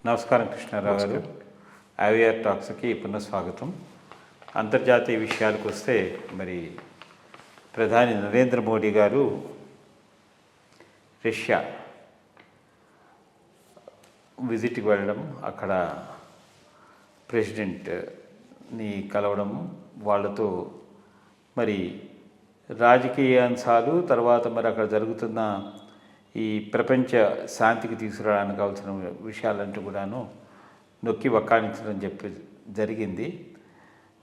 నమస్కారం కృష్ణారావు గారు. ఐవీఆర్ టాక్స్కి పునఃస్వాగతం. అంతర్జాతీయ విషయాలకు వస్తే మరి ప్రధాని నరేంద్ర మోడీ గారు రష్యా విజిట్కి వెళ్ళడం, అక్కడ ప్రెసిడెంట్ని కలవడం, వాళ్ళతో మరి రాజకీయ అంశాలు, తర్వాత మరి అక్కడ జరుగుతున్న ఈ ప్రపంచ శాంతికి తీసుకురావడానికి కావాల్సిన విషయాలంటూ కూడాను నొక్కి వక్కాణించడం జరిగింది.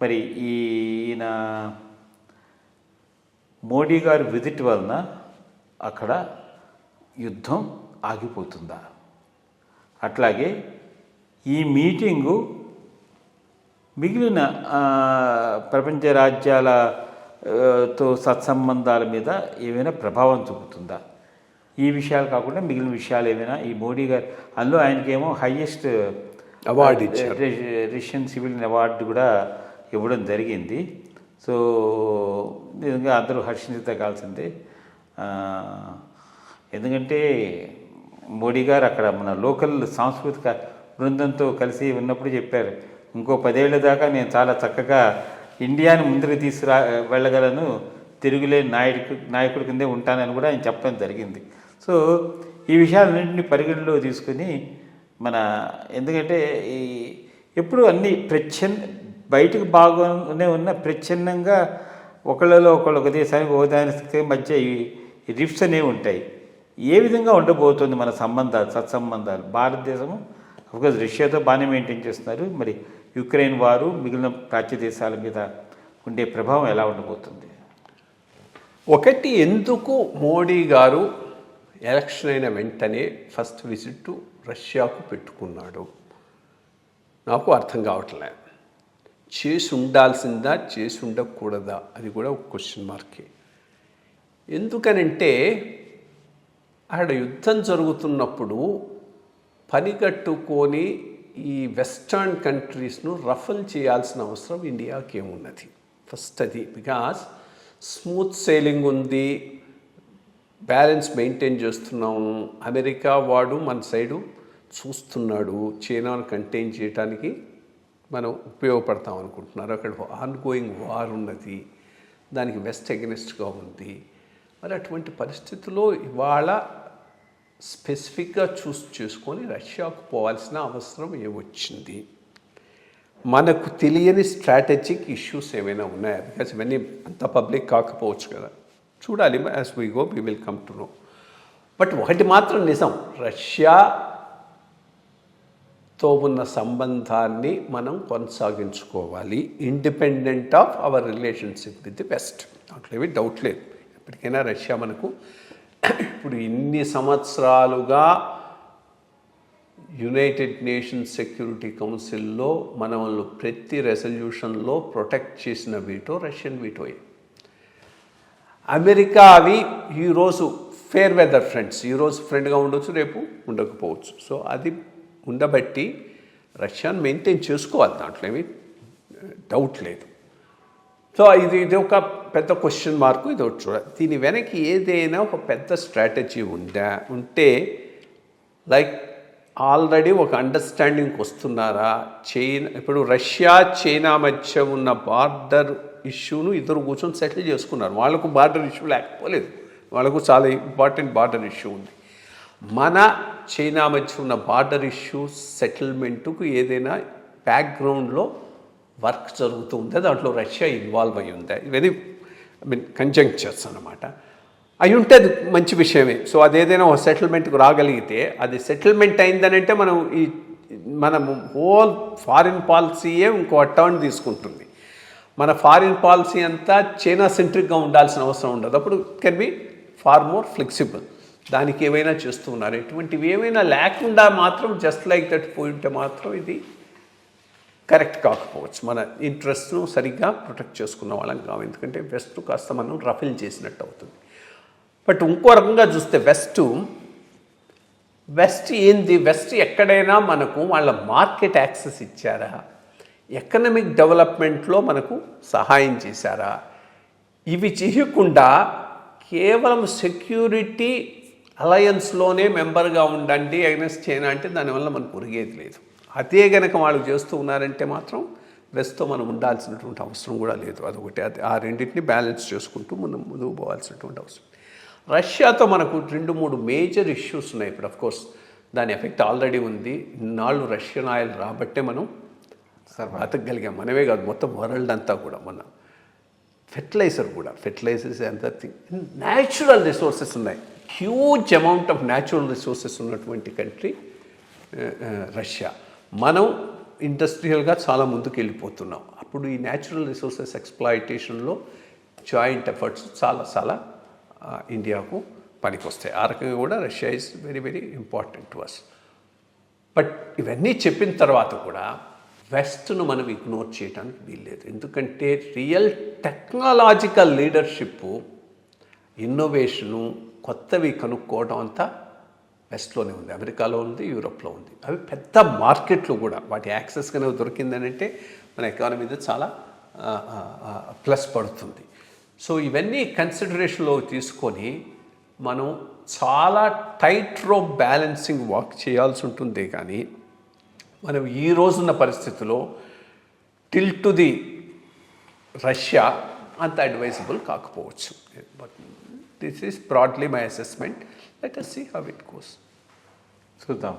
మరి ఈయన మోడీ గారి విజిట్ వలన అక్కడ యుద్ధం ఆగిపోతుందా, అట్లాగే ఈ మీటింగు మిగిలిన ప్రపంచ రాజ్యాలతో సత్సంబంధాల మీద ఏమైనా ప్రభావం చూపుతుందా, ఈ విషయాలు కాకుండా మిగిలిన విషయాలు ఏమైనా ఈ మోడీ గారు, అందులో ఆయనకేమో హయ్యెస్ట్ అవార్డు ఇచ్చారు, రష్యన్ సివిలియన్ అవార్డు కూడా ఇవ్వడం జరిగింది. సో నిజంగా అందరూ హర్షించదగాల్సిందే. ఎందుకంటే మోడీ గారు అక్కడ మన లోకల్ సాంస్కృతిక బృందంతో కలిసి ఉన్నప్పుడు చెప్పారు, ఇంకో 10 ఏళ్ల దాకా నేను చాలా చక్కగా ఇండియాని ముందుకు వెళ్ళగలను, తిరుగులేని నాయకుడి కిందే ఉంటానని కూడా ఆయన చెప్పడం జరిగింది. సో ఈ విషయాలన్నింటినీ పరిగణలో తీసుకుని ఎందుకంటే ఎప్పుడు అన్నీ బయటకు బాగానే ఉన్న ప్రచ్ఛన్నంగా ఒకళ్ళలో ఒకళ్ళు ఒక దేశానికి మధ్య ఈ రిఫ్ట్స్ అనేవి ఉంటాయి. ఏ విధంగా ఉండబోతుంది మన సత్సంబంధాలు? భారతదేశము అఫ్కోర్స్ రష్యాతో బాగానే మెయింటైన్ చేస్తున్నారు, మరి యుక్రెయిన్ వారు, మిగిలిన ప్రాచ్య దేశాల మీద ఉండే ప్రభావం ఎలా ఉండబోతుంది? ఒకటి, ఎందుకు మోడీ గారు ఎలక్షన్ అయిన వెంటనే ఫస్ట్ విజిట్ రష్యాకు పెట్టుకున్నాడు నాకు అర్థం కావట్లే. చేసి ఉండాల్సిందా, చేసి ఉండకూడదా, అది కూడా ఒక క్వశ్చన్ మార్కే. ఎందుకనంటే అక్కడ యుద్ధం జరుగుతున్నప్పుడు పని కట్టుకొని ఈ వెస్టర్న్ కంట్రీస్ను రఫల్ చేయాల్సిన అవసరం ఇండియాకి ఏమున్నది? ఫస్ట్ అది. బికాస్ స్మూత్ సేలింగ్ ఉంది, బ్యాలెన్స్ మెయింటైన్ చేస్తున్నాము. అమెరికా వాడు మన సైడు చూస్తున్నాడు, చైనాను కంటైన్ చేయడానికి మనం ఉపయోగపడతాం అనుకుంటున్నారు. అక్కడ ఆన్గోయింగ్ వార్ ఉన్నది, దానికి వెస్ట్ అగెనిస్ట్గా ఉంది. మరి అటువంటి పరిస్థితుల్లో ఇవాళ స్పెసిఫిక్గా చేసుకొని రష్యాకు పోవాల్సిన అవసరం ఏమొచ్చింది? మనకు తెలియని స్ట్రాటజిక్ ఇష్యూస్ ఏమైనా ఉన్నాయా? బికాస్ ఇవన్నీ అంత పబ్లిక్ కాకపోవచ్చు కదా, చూడాలి. As we go we will come to know. But ఒకటి మాత్రం నిజం, రష్యాతో ఉన్న సంబంధాన్ని మనం కొనసాగించుకోవాలి, independent of our relationship with the West. దాంట్లో ఏమీ డౌట్ లేదు. ఎప్పటికైనా రష్యా మనకు ఇప్పుడు ఇన్ని సంవత్సరాలుగా యునైటెడ్ నేషన్స్ సెక్యూరిటీ కౌన్సిల్లో మనల్ని ప్రతి రెజల్యూషన్లో ప్రొటెక్ట్ చేసిన వీటో రష్యన్ వీటోయే. అమెరికా అవి ఈరోజు ఫేర్ వెదర్ ఫ్రెండ్స్, ఈరోజు ఫ్రెండ్గా ఉండొచ్చు, రేపు ఉండకపోవచ్చు. సో అది ఉండబట్టి రష్యాను మెయింటైన్ చేసుకోవాలి, దాంట్లో ఏమీ డౌట్ లేదు. సో ఇది ఒక పెద్ద క్వశ్చన్ మార్కు. ఇది ఒకటి చూడాలి. దీని వెనక్కి ఏదైనా ఒక పెద్ద స్ట్రాటజీ ఉంటే లైక్ ఆల్రెడీ ఒక అండర్స్టాండింగ్కి వస్తున్నారా? ఇప్పుడు రష్యా చైనా మధ్య ఉన్న బార్డర్ ఇష్యూను ఇద్దరు కూర్చొని సెటిల్ చేసుకున్నారు. వాళ్ళకు బార్డర్ ఇష్యూ లేకపోలేదు, వాళ్ళకు చాలా ఇంపార్టెంట్ బార్డర్ ఇష్యూ ఉంది. మన చైనా మధ్య ఉన్న బార్డర్ ఇష్యూ సెటిల్మెంటుకు ఏదైనా బ్యాక్గ్రౌండ్లో వర్క్ జరుగుతూ ఉందా? దాంట్లో రష్యా ఇన్వాల్వ్ అయ్యి ఉందా? ఇవన్నీ కంజంక్చర్స్ అన్నమాట. అయి ఉంటే అది మంచి విషయమే. సో అదేదైనా ఒక సెటిల్మెంట్కి రాగలిగితే, అది సెటిల్మెంట్ అయిందనంటే మనం హోల్ ఫారిన్ పాలసీయే ఇంకో టర్న్ తీసుకుంటుంది. మన ఫారిన్ పాలసీ అంతా చైనా సెంట్రిక్గా ఉండాల్సిన అవసరం ఉండదు. అప్పుడు can be far more flexible. దానికి ఏమైనా చేస్తూ ఉన్నారు. ఇటువంటివి ఏమైనా లేకుండా మాత్రం జస్ట్ లైక్ దట్ పోయింటే మాత్రం ఇది కరెక్ట్ కాకపోవచ్చు. మన ఇంట్రెస్ట్ను సరిగ్గా ప్రొటెక్ట్ చేసుకున్న వాళ్ళం కావు. ఎందుకంటే వెస్ట్ కాస్త మనం రఫిల్ చేసినట్టు అవుతుంది. బట్ ఇంకో రకంగా చూస్తే వెస్ట్ ఏంది? వెస్ట్ ఎక్కడైనా మనకు వాళ్ళ మార్కెట్ యాక్సెస్ ఇచ్చారా? ఎకనమిక్ డెవలప్మెంట్లో మనకు సహాయం చేశారా? ఇవి చేయకుండా కేవలం సెక్యూరిటీ అలయన్స్లోనే మెంబర్గా ఉండండి అగెన్స్ట్ చైనా అంటే దానివల్ల మనకు ఒరిగేది లేదు. అదే గనక వాళ్ళు చేస్తూ ఉన్నారంటే మాత్రం వెస్ట్తో మనం ఉండాల్సినటువంటి అవసరం కూడా లేదు. అదొకటి, అది ఆ రెండింటిని బ్యాలెన్స్ చేసుకుంటూ మనం ముందుకు పోవాల్సినటువంటి అవసరం. రష్యాతో మనకు 2-3 మేజర్ ఇష్యూస్ ఉన్నాయి. ఇప్పుడు అఫ్కోర్స్ దాని ఎఫెక్ట్ ఆల్రెడీ ఉంది. ఇన్నాళ్ళు రష్యన్ ఆయిల్ రాబట్టే మనం బతకగలిగాం. మనమే కాదు, మొత్తం వరల్డ్ అంతా కూడా. మన ఫెర్టిలైజర్స్ అంతా న్యాచురల్ రిసోర్సెస్ ఉన్నాయి. Huge amount of natural resources ఉన్నటువంటి కంట్రీ రష్యా. మనం ఇండస్ట్రియల్గా చాలా ముందుకు వెళ్ళిపోతున్నాం. అప్పుడు ఈ న్యాచురల్ రిసోర్సెస్ ఎక్స్ప్లాయిటేషన్లో జాయింట్ ఎఫర్ట్స్ చాలా ఇండియాకు పనికొస్తాయి. ఆ రకంగా కూడా Russia is very very important to us. But ఇవన్నీ చెప్పిన తర్వాత కూడా వెస్ట్ను మనం ఇగ్నోర్ చేయడానికి వీల్లేదు. ఎందుకంటే రియల్ టెక్నాలజికల్ లీడర్షిప్, ఇన్నోవేషను, కొత్తవి కనుక్కోవడం అంతా వెస్ట్లోనే ఉంది. అమెరికాలో ఉంది, యూరోప్లో ఉంది. అవి పెద్ద మార్కెట్లు కూడా. వాటి యాక్సెస్ కనుక దొరికిందని అంటే మన ఎకానమీ మీద చాలా ప్లస్ పడుతుంది. సో ఇవన్నీ కన్సిడరేషన్లో తీసుకొని మనం చాలా టైట్ రోప్ బ్యాలెన్సింగ్ వర్క్ చేయాల్సి ఉంటుంది. కానీ మనం ఈ రోజున్న పరిస్థితిలో టిల్ టు ది రష్యా అంత అడ్వైజబుల్ కాకపోవచ్చు. But this is broadly my assessment. Let us see how it goes. చూద్దాం.